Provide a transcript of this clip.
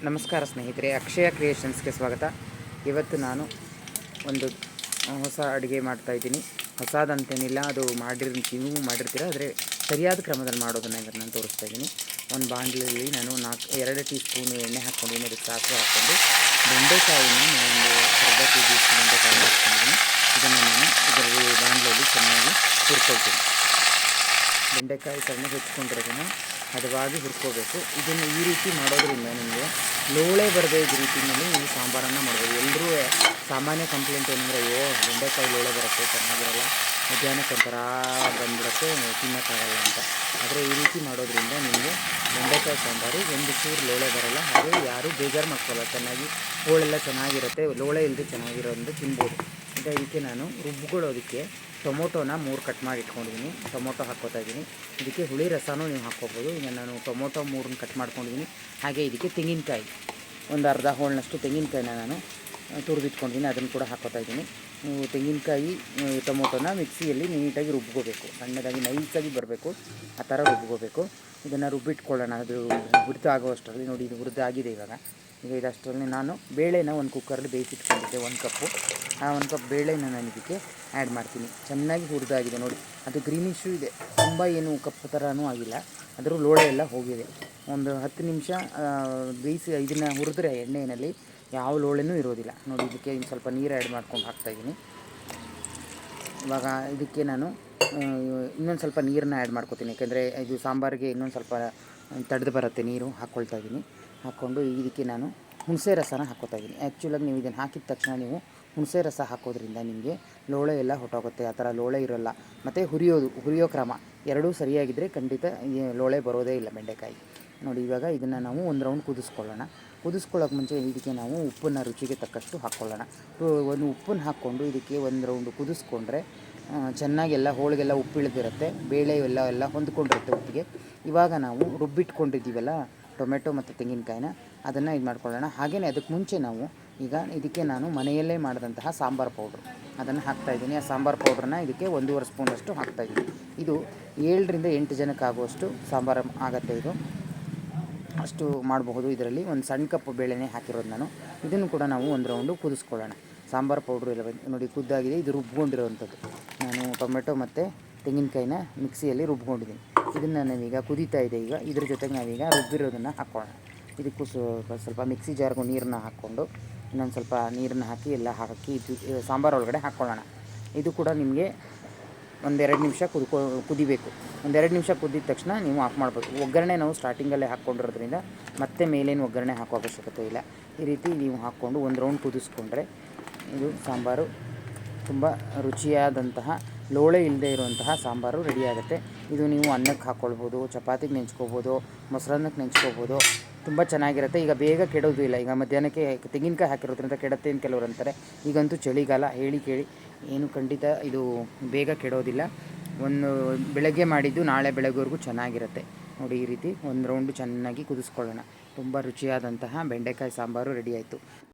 ನಮಸ್ಕಾರ ಸ್ನೇಹಿತರೆ, ಅಕ್ಷಯ ಕ್ರಿಯೇಷನ್ಸ್ಗೆ ಸ್ವಾಗತ. ಇವತ್ತು ನಾನು ಒಂದು ಹೊಸ ಅಡುಗೆ ಮಾಡ್ತಾಯಿದ್ದೀನಿ. ಹೊಸದಂತೇನಿಲ್ಲ, ಅದು ನೀವು ಮಾಡಿರ್ತೀರ, ಆದರೆ ಸರಿಯಾದ ಕ್ರಮದಲ್ಲಿ ಮಾಡೋದನ್ನು ಇವತ್ತು ನಾನು ತೋರಿಸ್ತಾ ಇದ್ದೀನಿ. ಒಂದು ಬಾಣಲೆಯಲ್ಲಿ ನಾನು 2 ಟೀ ಸ್ಪೂನು ಎಣ್ಣೆ ಹಾಕ್ಕೊಂಡಿದ್ದೀನಿ. ಅದಕ್ಕೆ ಸಾಸಿವೆ ಹಾಕ್ಕೊಂಡು ಬೆಂಡೆಕಾಯಿನ ಒಂದು ಅರ್ಧ ಕೆಜಿ ಬೆಂಡೆಕಾಯಿ ಹಾಕ್ಕೊಂಡಿದ್ದೀನಿ. ಇದನ್ನು ನಾನು ಇದರಲ್ಲಿ ಬಾಣಲೆಯಲ್ಲಿ ಚೆನ್ನಾಗಿ ಹುರ್ಕೊಳ್ತೀನಿ. ಬೆಂಡೆಕಾಯಿ ಸಣ್ಣ ಹೆಚ್ಕೊಂಡಿರೋದನ್ನು ಹದವಾಗಿ ಹುರ್ಕೋಬೇಕು. ಇದನ್ನು ಈ ರೀತಿ ಮಾಡೋದ್ರಿಂದ ನಿಮಗೆ ಲೋಳೆ ಬರದೇ ಇದ್ದ ರೀತಿಯಲ್ಲಿ ನೀವು ಸಾಂಬಾರನ್ನು ಮಾಡ್ಬೋದು. ಎಲ್ಲರೂ ಸಾಮಾನ್ಯ ಕಂಪ್ಲೇಂಟ್ ಏನಂದರೆ, ಅಯ್ಯೋ ಬೆಂಡೆಕಾಯಿ ಲೋಳೆ ಬರುತ್ತೆ, ಚೆನ್ನಾಗಿರಲ್ಲ, ಮಧ್ಯಾಹ್ನಕ್ಕೆ ಒಂಥರ ಬಂದ್ಬಿಡುತ್ತೆ, ತಿನ್ನೋಕ್ಕಾಗಲ್ಲ ಅಂತ. ಆದರೆ ಈ ರೀತಿ ಮಾಡೋದ್ರಿಂದ ನಿಮಗೆ ಬೆಂಡೆಕಾಯಿ ಸಾಂಬಾರು ಒಂದು ಚೂರು ಲೋಳೆ ಬರೋಲ್ಲ, ಹಾಗೆ ಯಾರೂ ಬೇಜಾರು ಮಾಡ್ಕೊಳ್ಳಲ್ಲ. ಚೆನ್ನಾಗಿ ಹೋಳೆಲ್ಲ ಚೆನ್ನಾಗಿರುತ್ತೆ, ಲೋಳೆ ಇಲ್ಲದೆ ಚೆನ್ನಾಗಿರೋದ್ರಿಂದ ತಿನ್ಬೋದು. ಈಗ ಇದಕ್ಕೆ ನಾನು ರುಬ್ಕೊಳ್ಳೋದಕ್ಕೆ ಟೊಮೊಟೊನ 3 ಕಟ್ ಮಾಡಿ ಇಟ್ಕೊಂಡಿದ್ದೀನಿ. ಟೊಮೊಟೊ ಹಾಕ್ಕೋತಾ ಇದ್ದೀನಿ. ಇದಕ್ಕೆ ಹುಳಿ ರಸನೂ ನೀವು ಹಾಕ್ಕೋಬೋದು. ಈಗ ನಾನು ಟೊಮೊಟೊ 3 ಕಟ್ ಮಾಡ್ಕೊಂಡಿದ್ದೀನಿ. ಹಾಗೆ ಇದಕ್ಕೆ ತೆಂಗಿನಕಾಯಿ ಒಂದು ಅರ್ಧ ಹೋಳಿನಷ್ಟು ತೆಂಗಿನಕಾಯಿನ ನಾನು ತುರಿದಿಟ್ಕೊಂಡಿದ್ದೀನಿ, ಅದನ್ನು ಕೂಡ ಹಾಕ್ಕೋತಾ ಇದ್ದೀನಿ. ನೀವು ತೆಂಗಿನಕಾಯಿ ಟೊಮೊಟೊನ ಮಿಕ್ಸಿಯಲ್ಲಿ ನೀಟಾಗಿ ರುಬ್ಕೋಬೇಕು, ಸಣ್ಣದಾಗಿ ನೈಸಾಗಿ ಬರಬೇಕು, ಆ ಥರ ರುಬ್ಕೋಬೇಕು. ಇದನ್ನು ರುಬ್ಬಿಟ್ಕೊಳ್ಳೋಣ. ಅದು ಹುರಿದಾಗುವಷ್ಟರಲ್ಲಿ ನೋಡಿ, ಇದು ಹುರಿದಾಗಿದೆ. ಈಗ ಇದಷ್ಟರಲ್ಲಿ ನಾನು ಬೇಳೆನ ಒಂದು ಕುಕ್ಕರಲ್ಲಿ ಬೇಯಿಸಿಟ್ಕೊಂಡಿದ್ದೆ, 1 ಕಪ್ಪು. ಆ 1 ಕಪ್ ಬೇಳೆನ ನಾನು ಇದಕ್ಕೆ ಆ್ಯಡ್ ಮಾಡ್ತೀನಿ. ಚೆನ್ನಾಗಿ ಹುರಿದಾಗಿದೆ ನೋಡಿ, ಅದು ಗ್ರೀನಿಶು ಇದೆ, ತುಂಬ ಏನು ಕಪ್ಪು ಥರನೂ ಆಗಿಲ್ಲ, ಅದರ ಲೋಳೆ ಎಲ್ಲ ಹೋಗಿದೆ. ಒಂದು 10 ನಿಮಿಷ ಬೇಯಿಸಿ ಇದನ್ನು ಹುರಿದ್ರೆ ಎಣ್ಣೆಯಲ್ಲಿ ಯಾವ ಲೋಳೆನೂ ಇರೋದಿಲ್ಲ ನೋಡಿ. ಇದಕ್ಕೆ ಇನ್ನು ಸ್ವಲ್ಪ ನೀರು ಆ್ಯಡ್ ಮಾಡ್ಕೊಂಡು ಹಾಕ್ತಾಯಿದ್ದೀನಿ. ಇವಾಗ ಇದಕ್ಕೆ ನಾನು ಇನ್ನೊಂದು ಸ್ವಲ್ಪ ನೀರನ್ನ ಆ್ಯಡ್ ಮಾಡ್ಕೊತೀನಿ, ಯಾಕೆಂದರೆ ಇದು ಸಾಂಬಾರಿಗೆ ಇನ್ನೊಂದು ಸ್ವಲ್ಪ ತಡೆದು ಬರುತ್ತೆ ನೀರು. ಹಾಕ್ಕೊಳ್ತಾ ಇದ್ದೀನಿ. ಹಾಕ್ಕೊಂಡು ಇದಕ್ಕೆ ನಾನು ಹುಣಸೆ ರಸನ ಹಾಕ್ಕೋತಾ ಇದ್ದೀನಿ. ಆ್ಯಕ್ಚುಲಾಗಿ ನೀವು ಇದನ್ನು ಹಾಕಿದ ತಕ್ಷಣ ನೀವು ಹುಣಸೆ ರಸ ಹಾಕೋದ್ರಿಂದ ನಿಮಗೆ ಲೋಳೆ ಎಲ್ಲ ಹೊಟ್ಟೋಗುತ್ತೆ, ಆ ಥರ ಲೋಳೆ ಇರೋಲ್ಲ. ಮತ್ತು ಹುರಿಯೋ ಕ್ರಮ ಎರಡೂ ಸರಿಯಾಗಿದ್ದರೆ ಖಂಡಿತ ಲೋಳೆ ಬರೋದೇ ಇಲ್ಲ ಬೆಂಡೆಕಾಯಿ ನೋಡಿ. ಇವಾಗ ಇದನ್ನು ನಾವು ಒಂದು ರೌಂಡ್ ಕುದಿಸ್ಕೊಳ್ಳೋಕೆ ಮುಂಚೆ ಇದಕ್ಕೆ ನಾವು ಉಪ್ಪನ್ನು ರುಚಿಗೆ ತಕ್ಕಷ್ಟು ಹಾಕ್ಕೊಳ್ಳೋಣ. ಒಂದು ಉಪ್ಪನ್ನು ಹಾಕ್ಕೊಂಡು ಇದಕ್ಕೆ ಒಂದು ರೌಂಡು ಕುದಿಸ್ಕೊಂಡ್ರೆ ಚೆನ್ನಾಗಿ ಹೋಳಿಗೆಲ್ಲ ಉಪ್ಪು ಇಳಿದಿರುತ್ತೆ, ಬೇಳೆ ಎಲ್ಲ ಹೊಂದ್ಕೊಂಡಿರುತ್ತೆ ಉಪ್ಪಿಗೆ. ಇವಾಗ ನಾವು ರುಬ್ಬಿಟ್ಕೊಂಡಿದ್ದೀವಲ್ಲ ಟೊಮೆಟೊ ಮತ್ತು ತೆಂಗಿನಕಾಯಿನ, ಅದನ್ನು ಇದು ಮಾಡ್ಕೊಳ್ಳೋಣ. ಹಾಗೆಯೇ ಅದಕ್ಕೆ ಮುಂಚೆ ನಾವು ಈಗ ಇದಕ್ಕೆ ನಾನು ಮನೆಯಲ್ಲೇ ಮಾಡಿದಂತಹ ಸಾಂಬಾರು ಪೌಡ್ರು ಅದನ್ನು ಹಾಕ್ತಾಯಿದ್ದೀನಿ. ಆ ಸಾಂಬಾರು ಪೌಡ್ರನ್ನ ಇದಕ್ಕೆ 1.5 ಸ್ಪೂನಷ್ಟು ಹಾಕ್ತಾಯಿದ್ದೀನಿ. ಇದು 7 ರಿಂದ 8 ಜನಕ್ಕೆ ಆಗುವಷ್ಟು ಸಾಂಬಾರು ಆಗುತ್ತೆ. ಇದು ಅಷ್ಟು ಮಾಡಬಹುದು. ಇದರಲ್ಲಿ ಒಂದು ಸಣ್ಣ ಕಪ್ ಬೇಳೆನೇ ಹಾಕಿರೋದು ನಾನು. ಇದನ್ನು ಕೂಡ ನಾವು ಒಂದು ರೌಂಡು ಕುದಿಸ್ಕೊಳ್ಳೋಣ. ಸಾಂಬಾರು ಪೌಡ್ರು ಎಲ್ಲ ನೋಡಿ ಕುದ್ದಾಗಿದೆ. ಇದು ರುಬ್ಕೊಂಡಿರೋವಂಥದ್ದು. ನಾನು ಟೊಮೆಟೊ ಮತ್ತು ತೆಂಗಿನಕಾಯಿನ ಮಿಕ್ಸಿಯಲ್ಲಿ ರುಬ್ಕೊಂಡಿದ್ದೀನಿ. ಇದನ್ನು ನಾವೀಗ ಕುದೀತಾ ಇದೆ. ಈಗ ಇದ್ರ ಜೊತೆಗೆ ನಾವೀಗ ರುಬ್ಬಿರೋದನ್ನು ಹಾಕ್ಕೊಳ್ಳೋಣ. ಇದಕ್ಕೂ ಸ್ವಲ್ಪ ಮಿಕ್ಸಿ ಜಾರ್ಗೂ ನೀರನ್ನ ಹಾಕ್ಕೊಂಡು ಇನ್ನೊಂದು ಸ್ವಲ್ಪ ನೀರನ್ನ ಹಾಕಿ ಎಲ್ಲ ಹಾಕಿ ಇದು ಸಾಂಬಾರು ಒಳಗಡೆ ಹಾಕ್ಕೊಳ್ಳೋಣ. ಇದು ಕೂಡ ನಿಮಗೆ 1-2 ನಿಮಿಷ ಕುದಿಬೇಕು. 1-2 ನಿಮಿಷ ಕುದ್ದಿದ ತಕ್ಷಣ ನೀವು ಆಫ್ ಮಾಡ್ಬೋದು. ಒಗ್ಗರಣೆ ನಾವು ಸ್ಟಾರ್ಟಿಂಗಲ್ಲೇ ಹಾಕ್ಕೊಂಡಿರೋದ್ರಿಂದ ಮತ್ತೆ ಮೇಲೇನು ಒಗ್ಗರಣೆ ಹಾಕೋ ಅವಶ್ಯಕತೆ ಇಲ್ಲ. ಈ ರೀತಿ ನೀವು ಹಾಕ್ಕೊಂಡು ಒಂದು ರೌಂಡ್ ಕುದಿಸ್ಕೊಂಡ್ರೆ ಇದು ಸಾಂಬಾರು ತುಂಬ ರುಚಿಯಾದಂತಹ ಲೋಳೆ ಇಲ್ಲದೆ ಇರುವಂತಹ ಸಾಂಬಾರು ರೆಡಿಯಾಗುತ್ತೆ. ಇದು ನೀವು ಅನ್ನಕ್ಕೆ ಹಾಕ್ಕೊಳ್ಬೋದು, ಚಪಾತಿಗೆ ನೆಂಚ್ಕೋಬೋದು, ಮೊಸರನ್ನಕ್ಕೆ ನೆಂಚ್ಕೋಬೋದು, ತುಂಬ ಚೆನ್ನಾಗಿರುತ್ತೆ. ಈಗ ಬೇಗ ಕೆಡೋದು ಇಲ್ಲ. ಈಗ ಮಧ್ಯಾಹ್ನಕ್ಕೆ ತೆಂಗಿನಕಾಯಿ ಹಾಕಿರೋದ್ರಿಂದ ಕೆಡುತ್ತೆ ಅಂತ ಕೆಲವರು ಅಂತಾರೆ. ಈಗಂತೂ ಚಳಿಗಾಲ, ಹೇಳಿ ಕೇಳಿ ಏನು ಖಂಡಿತ ಇದು ಬೇಗ ಕೆಡೋದಿಲ್ಲ. ಬೆಳಗ್ಗೆ ಮಾಡಿದ್ದು ನಾಳೆ ಬೆಳಗ್ಗೆವರೆಗೂ ಚೆನ್ನಾಗಿರುತ್ತೆ ನೋಡಿ. ಈ ರೀತಿ ಒಂದು ರೌಂಡು ಚೆನ್ನಾಗಿ ಕುದಿಸ್ಕೊಳ್ಳೋಣ. ತುಂಬ ರುಚಿಯಾದಂತಹ ಬೆಂಡೆಕಾಯಿ ಸಾಂಬಾರು ರೆಡಿ ಆಯಿತು.